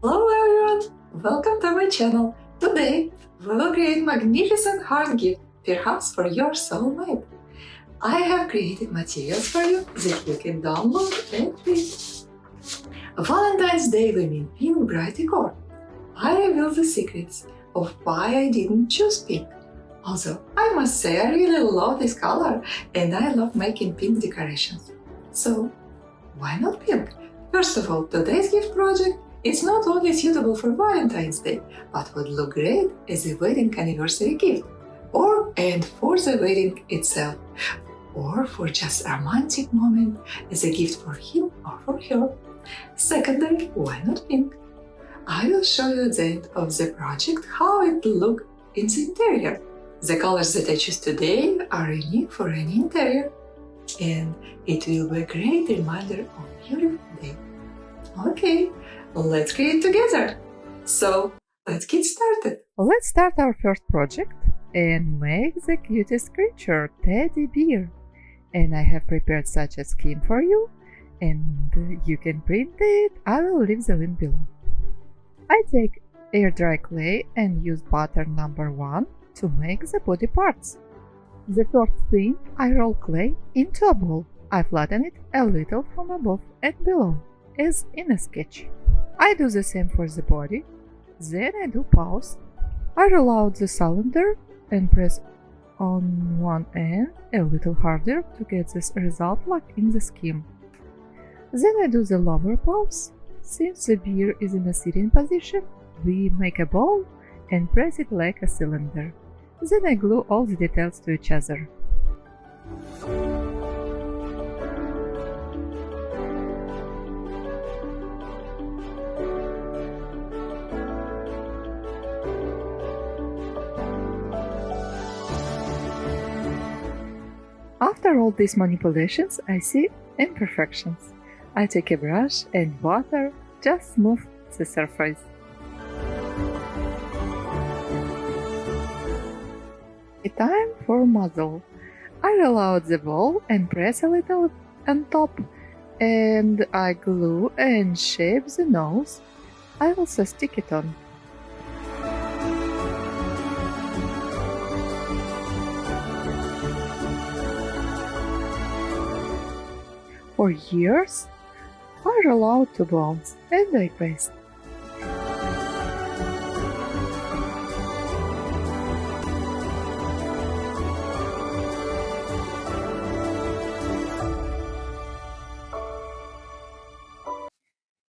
Hello everyone! Welcome to my channel. Today we will create magnificent heart gift, perhaps for your soulmate. I have created materials for you that you can download and print. Valentine's Day we mean pink bright decor. I reveal the secrets of why I didn't choose pink. Also, I must say I really love this color and I love making pink decorations. So, why not pink? First of all, today's gift project is not only suitable for Valentine's Day, but would look great as a wedding anniversary gift, and for the wedding itself, or for just a romantic moment as a gift for him or for her. Secondly, why not pink? I will show you at the end of the project how it looks in the interior. The colors that I choose today are unique for any interior, and it will be a great reminder of a beautiful day. Okay, let's create together. So, let's get started. Let's start our first project and make the cutest creature, teddy bear. And I have prepared such a scheme for you, and you can print it. I will leave the link below. I take air dry clay and use pattern number 1 to make the body parts. The first thing, I roll clay into a ball. I flatten it a little from above and below, as in a sketch. I do the same for the body. Then I do paws. I roll out the cylinder and press on one end a little harder to get this result like in the scheme. Then I do the lower paws. Since the bear is in a sitting position, we make a ball and press it like a cylinder. Then I glue all the details to each other. After all these manipulations, I see imperfections. I take a brush and water, just smooth the surface. Time for muzzle. I roll out the ball and press a little on top, and I glue and shape the nose. I also stick it on. For years, I roll out 2 balls and I paste.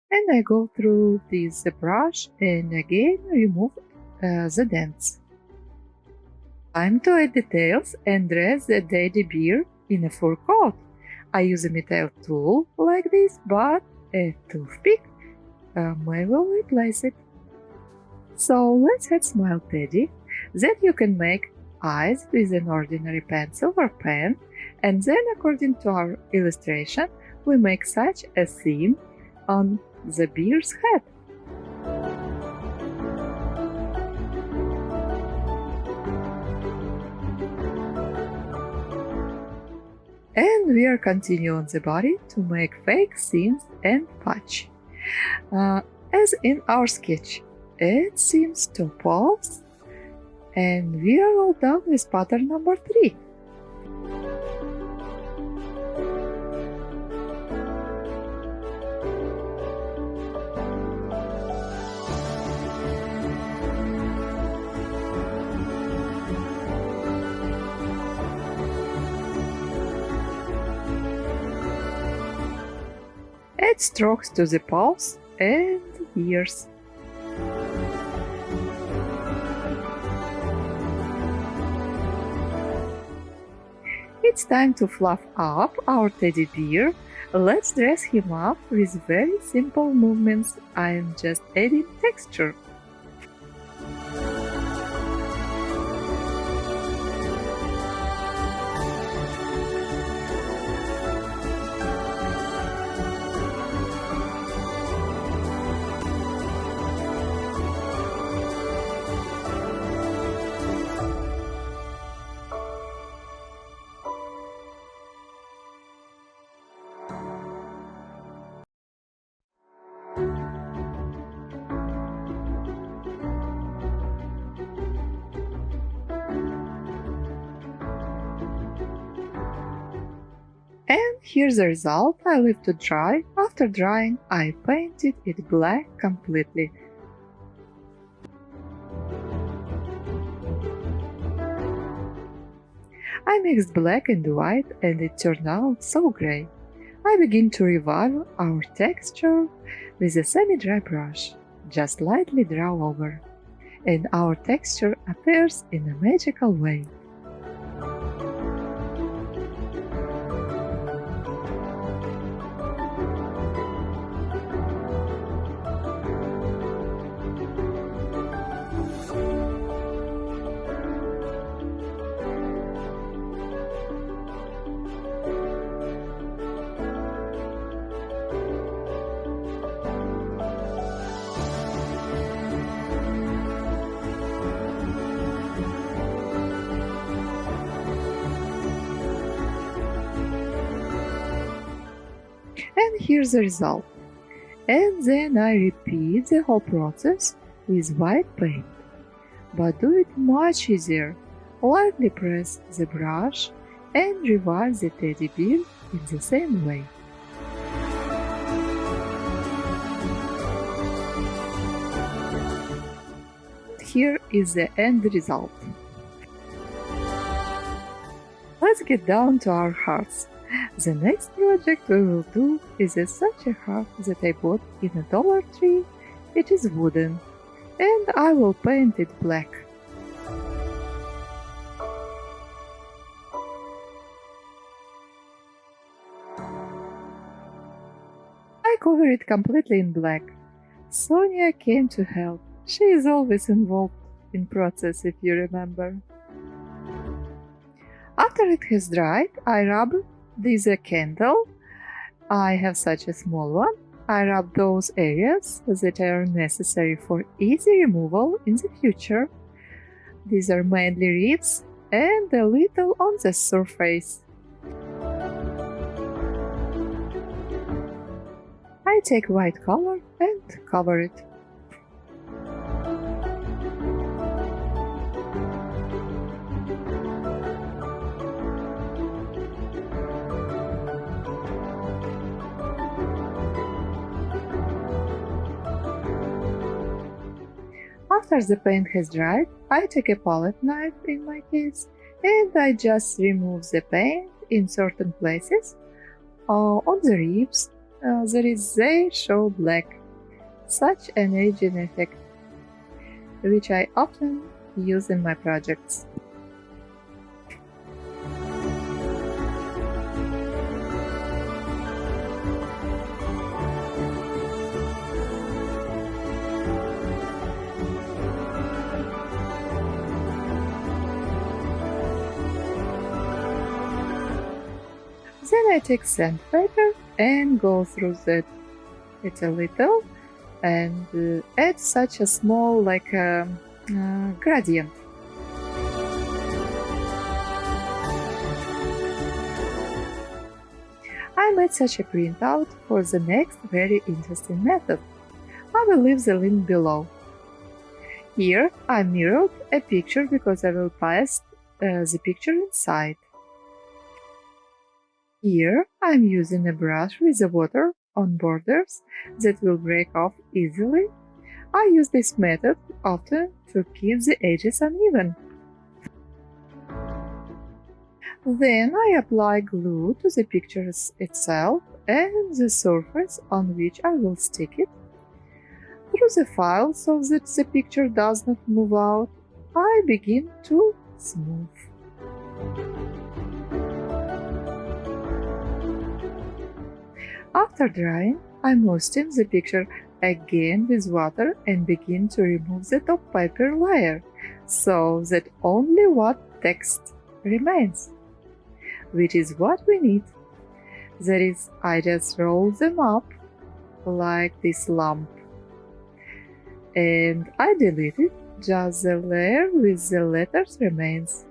And I go through this brush and again remove the dents. Time to add details and dress the teddy bear in a fur coat. I use a metal tool like this, but a toothpick will replace it. So let's add Smile Teddy. Then you can make eyes with an ordinary pencil or pen, and then according to our illustration, we make such a scene on the bear's head. And we are continuing the body to make fake seams and patch. As in our sketch, it seems 2 paws, and we are all done with pattern number 3. Add strokes to the paws and ears. It's time to fluff up our teddy bear. Let's dress him up with very simple movements. I am just adding texture. And here's the result. I leave to dry. After drying, I painted it black completely. I mixed black and white and it turned out so great. I begin to revive our texture with a semi-dry brush. Just lightly draw over, and our texture appears in a magical way. And here's the result. And then I repeat the whole process with white paint, but do it much easier. Lightly press the brush and revive the teddy bear in the same way. Here is the end result. Let's get down to our hearts. The next project we will do is such a heart that I bought in a Dollar Tree. It is wooden, and I will paint it black. I cover it completely in black. Sonia came to help. She is always involved in process, if you remember. After it has dried, I rub this candle. I have such a small one. I rub those areas that are necessary for easy removal in the future. These are mainly ribs and a little on the surface. I take white color and cover it. After the paint has dried, I take a palette knife in my case and I just remove the paint in certain places. On the ribs, they show black, such an aging effect, which I often use in my projects. Then I take sandpaper and go through it a little and add such a small gradient. I made such a printout for the next very interesting method. I will leave the link below. Here I mirrored a picture because I will paste the picture inside. Here I'm using a brush with the water on borders that will break off easily. I use this method often to keep the edges uneven. Then I apply glue to the picture itself and the surface on which I will stick it. Through the file so that the picture does not move out, I begin to smooth. After drying, I moisten the picture again with water and begin to remove the top paper layer so that only what text remains, which is what we need. That is, I just roll them up like this lump and I delete it, just the layer with the letters remains.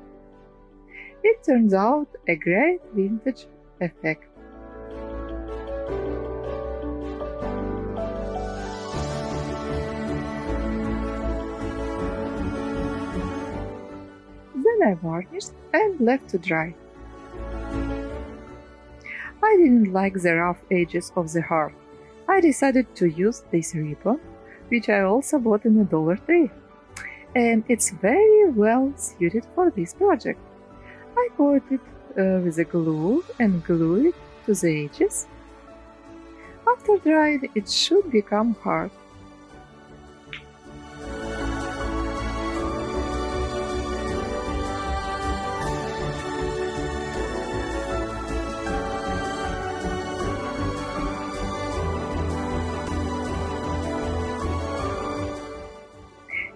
It turns out a great vintage effect. Then I varnished and left to dry. I didn't like the rough edges of the heart. I decided to use this ribbon, which I also bought in a Dollar Tree. And it's very well suited for this project. I coat it with a glue and glue it to the edges. After drying, it should become hard.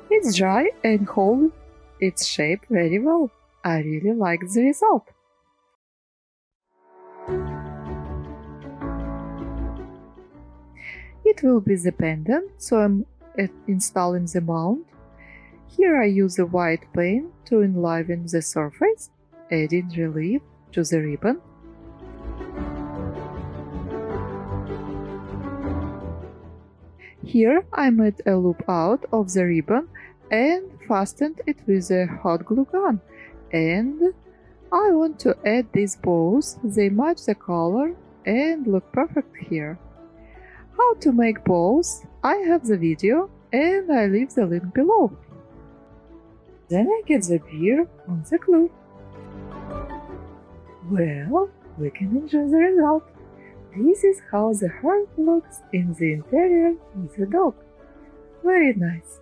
It's dry and holds its shape very well. I really like the result. It will be the pendant, so I'm installing the mount. Here I use a white paint to enliven the surface, adding relief to the ribbon. Here I made a loop out of the ribbon and fastened it with a hot glue gun. And I want to add these bows. They match the color and look perfect here. How to make bows? I have the video and I leave the link below. Then I get the beer on the glue. Well, we can enjoy the result. This is how the heart looks in the interior of the dog. Very nice.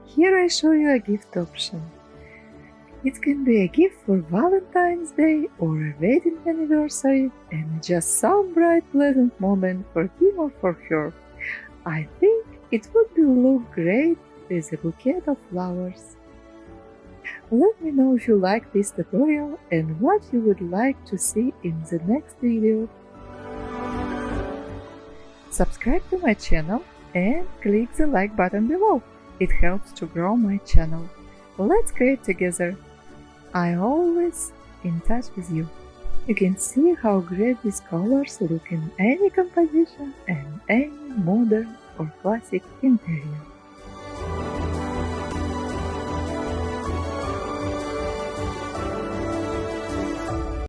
Here I show you a gift option. It can be a gift for Valentine's Day or a wedding anniversary and just some bright pleasant moment for him or for her. I think it would look great with a bouquet of flowers. Let me know if you like this tutorial and what you would like to see in the next video. Subscribe to my channel and click the like button below. It helps to grow my channel. Let's create together. I'm always in touch with you. You can see how great these colors look in any composition and any modern or classic interior.